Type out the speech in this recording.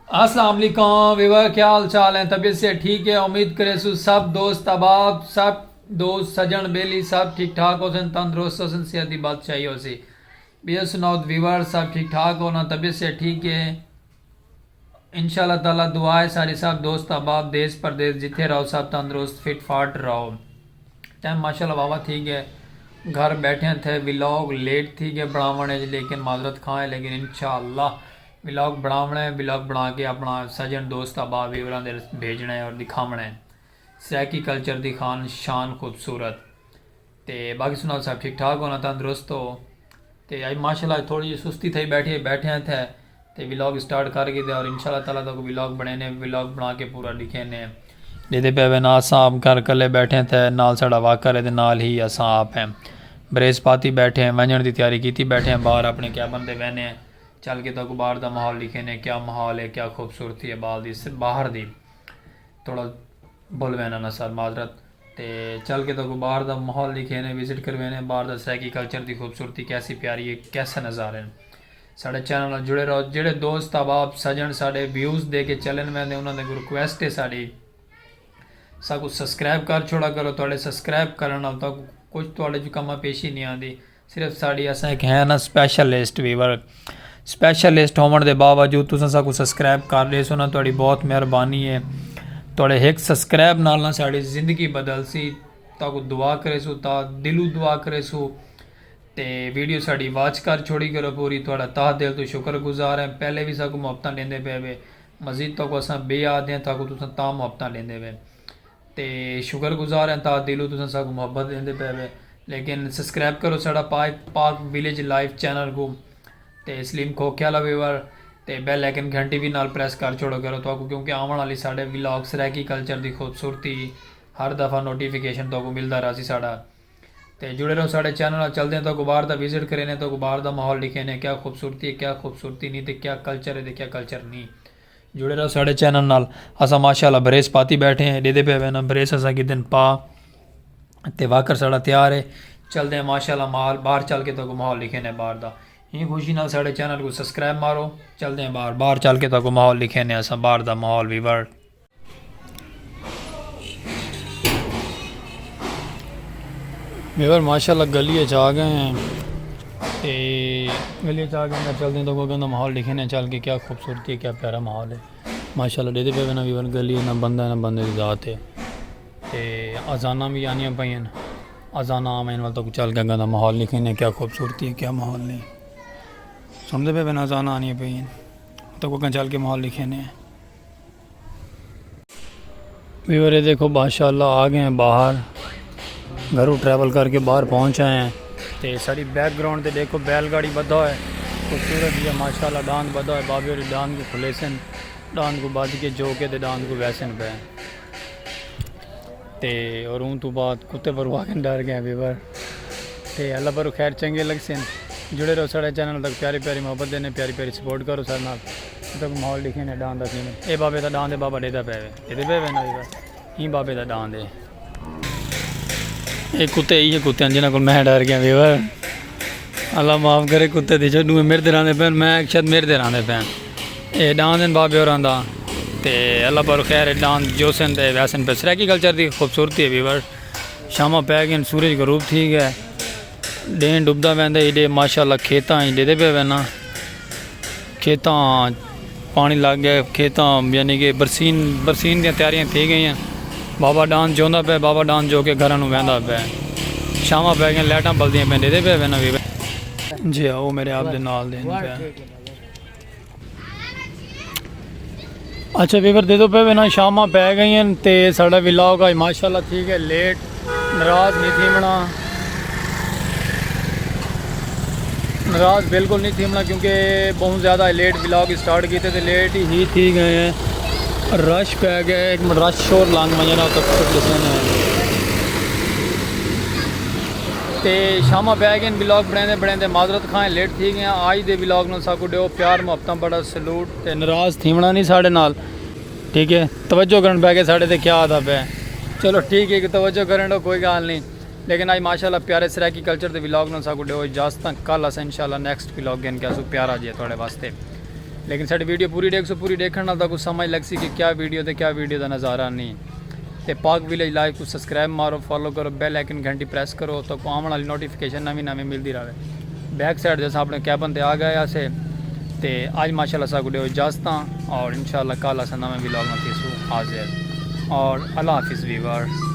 अस्सलाम वालेकुम विवर, क्या हाल चाल है? तबीयत से ठीक है? उम्मीद करे सु सब दोस्त अहबाब, सब दोस्त सजन बेली सब ठीक ठाक हो सन, तंदुरुस्त हो सन, सेहत की बात चाहिए हो सी। भी सुनाओ विवर, सब ठीक ठाक हो ना? तबीयत से ठीक है इंशाल्लाह ताला। दुआ है सारे सब दोस्त अहबाब देश परदेश जिथे रहो सब तंदुरुस्त फिट फाट रहो। टाइम माशाल्लाह बाबा ठीक है। घर बैठे थे, व्लॉग लेट थी गए बनावने, लेकिन माजरत खाएं, लेकिन इंशाल्लाह व्लॉग बनावना है। व्लॉग बना के अपना सजन दोस्त अहबाब व्यूअरां दे भेजना है और दिखावना है। सैकी कल्चर दी खान शान खूबसूरत। ते बाकी सुनाओ सब ठीक ठाक होना, तंदुरुस्त हो। ते आज माशाल्लाह थोड़ी जी सुस्ती थी, बैठे थे ते व्लॉग स्टार्ट कर गए और इंशाल्लाह ताला तक व्लॉग बने ने, व्लॉग बना के पूरा दिखे ने। जिहदे पे ना असां आप घर कल्ले बैठे थे, नाल साड़ा वाकर है, नाल ही असां आप हैं बरेस पाती बैठे हैं, वंजन की तैयारी की बैठे हैं बाहर अपने कैबन दे बहने हैं। चल के तो बाहर का माहौल लिखे ने, क्या माहौल है, क्या खूबसूरती है बाल दी सिर्फ बाहर दी। थोड़ा भुल वैना ना सर माजरत। तो चल के तो बाहर का माहौल लिखे ने, विजिट करवे ने बाहर का सैकी कल्चर की खूबसूरती कैसी प्यारी है, कैसे नज़ारे हैं। साढ़े चैनल नाल जुड़े रहो। जेड़े दोस्त अहबाब सजन साढ़े व्यूज़ दे के चलन में उन्होंने रिक्वेस्ट है साड़ी सब कुछ सब्सक्राइब कर छोड़ा करो। थोड़े सब्सक्राइब करना तो कुछ थोड़े जो कमा पेशी नहीं आती। सिर्फ साड़ी असा एक है ना स्पैशलिस्ट व्यूअर, स्पैशलिस्ट होने के बावजूद तुम सब कुछ सब्सक्राइब कर रहे सो ना, थोड़ी बहुत मेहरबानी है। थोड़े एक सब्सक्राइब नाल ना साड़ी जिंदगी बदल सी। ताको दुआ करे सो, ता दिलू दुआ करे सो। ते वीडियो साड़ी वाच कर छोड़ी करो पूरी। थोड़ा ताह दिल तो शुक्रगुजार है। पहले भी सबको मुहब्बत लेंदे पे वे, मजीद तो को असा बेयाद हैं ताको तुम ता मुहब्बत लेंदे वे। ते शुक्रगुजार हैं ता दिलू तुम सब मुहब्बत देंदे पे वे। लेकिन सब्सक्राइब करो साड़ा पाक विलेज लाइफ चैनल को। ते स्लिम खोखे वाला व्यूअर ते बैल आइकन घंटी भी नाल प्रेस कर छोड़ो करो तो, क्योंकि आने वाली साढ़े व्लॉग्स रैकी कल्चर की खूबसूरती हर दफ़ा नोटिफिकेशन तो मिलता रहा साड़ा। तो जुड़े रहो साढ़े चैनल। चलते हैं तो बाहर का विजिट करें ने, तो बाहर का माहौल लिखे ने, क्या खूबसूरती है क्या खूबसूरती नहीं, तो क्या कल्चर है तो क्या कल्चर नहीं। जुड़े रहो साढ़े चैनल नाल। असा माशाल्लाह बरेस पाती बैठे हैं, डेदे पे वे ना बरेस असा कि दिन पा ते वाकर साड़ा तैयार है। चलते हैं माशाल्लाह माल बाहर चल के तो माहौल लिखे ने बाहर का। ये खुशी नाल साढ़े चैनल को सब्सक्राइब मारो। चलते हैं बाहर चल के तो माहौल लिखे ने असा बाहर का माहौल भी वर्ड व्यूअर माशाल्लाह गली आ गए हैं। गली आ गए चलते हैं तो कहना माहौल लिखे ने, चल के क्या खूबसूरती है क्या प्यारा माहौल है माशाल्लाह। डेदे पे ना व्यूअर गली ना बंदा की ज़ात है। तो अजाना भी आनिया पाई अजाना आने वाल तो चल के कहना माहौल लिखे ने, क्या खूबसूरती है क्या माहौल नहीं सुनते पे बिना अजाना आनी पाई तो को चल के माहौल लिखे ने। व्यूअर ये देखो माशाल्लाह आ गए हैं बाहर, घरों ट्रैवल करके बाहर पहुँच आए हैं। तो सारी बैकग्राउंड से देखो बैलगाड़ी बधा है खूबसूरत ही है माशाल्लाह। डांद बधा है बाबे और डांद को खुले सन, डांद को बध के जो के डांद को वैसे पे ते और ऊँ तो बाद कुत्ते पर वाकन डर गए व्यूअर। तो अल्लाह पर खैर चंगे लग सन। जुड़े रहो साढ़े चैनल तक, प्यारी प्यारी मोहब्बत देने, प्यारी प्यारी सपोर्ट करो सारे नाल तक माहौल लिखे ने। डांद का सीन ये बाबे का डांद है, बाबा डेदा पे ये पे ना ही बाबे का डांद है। ये कुत्ते इे कुत्ते जिन्होंने को मैं डर गया व्यूअर, अल्लाह माफ़ करे कुत्ते दी छड्डू मेरे दे आंदे पैन, मैं शायद मेरे दे आंदे पैन। ये डांद हैं बाबे और आंदा ते अल्लाह पर खैर डांद जोसन दे वैसन पे सराकी कल्चर की खूबसूरती है व्यूअर। शामा पै गए, सूरज का रूप ठीक है, डेन डुबदा वैंदा इडे माशाल्लाह। खेतां डेदे पे वैना खेतां पानी लग गया खेतां, यानी कि बरसीन दी तैयारियां थी गई हैं। बाबा डांस जोंदा पे, बाबा डांस जो के घर वहदा पे, शामा पै गई लाइटां बलदियां पे डेदे पे वैना भी जी हाँ वो मेरे आप दे नाल देन पे। अच्छा वीवर दे दो पे ना शामा पै गई हैं। तो साढ़ा व्लॉग आज माशाल्लाह ठीक है, लेट नाराज़ नहीं थी मना, नाराज़ बिल्कुल नहीं थी मना, क्योंकि बहुत ज़्यादा लेट व्लॉग स्टार्ट किए थे लेट ही थी गए हैं। रश पै गए, एक मिनट रश शोर लांग मजना तो शामा पै गए व्लॉग बनाते माजरत खाएं लेट थी गए। आज दे व्लॉग में साकू दो प्यार मुहब्बत बड़ा सलूट। तो नाराज़ थीमना नहीं साढ़े नाल, ठीक है तवज्जो करन पै गए साढ़े ते क्या आता पे। चलो ठीक है कि तवज्जो करन दो कोई गल नहीं। लेकिन आज माशाल्लाह प्यारे सराकी कल्चर के व्लॉग में साकू दो इजाजत। कल अस इंशाल्लाह नैक्सट व्लॉग क्या प्यारा जी थोड़े वास्ते। लेकिन साडी वीडियो पूरी देख सो पूरी देखने नाल कुछ समझ लग सी कि क्या वीडियो ते क्या वीडियो का नज़ारा नहीं। तो पाक विलेज लाइव को सब्सक्राइब मारो, फॉलो करो, बेल आइकन घंटी प्रेस करो तो आने वाली नोटिफिकेशन नवी नवी मिलती रहे। बैक साइड जैसा अपने कैबन ते आ गया से ते आज माशाल्लाह सा गुडे इजाजत और इंशाल्लाह कल अस नवे व्लॉग में हाजिर और अल्लाह हाफिज़ वीवर।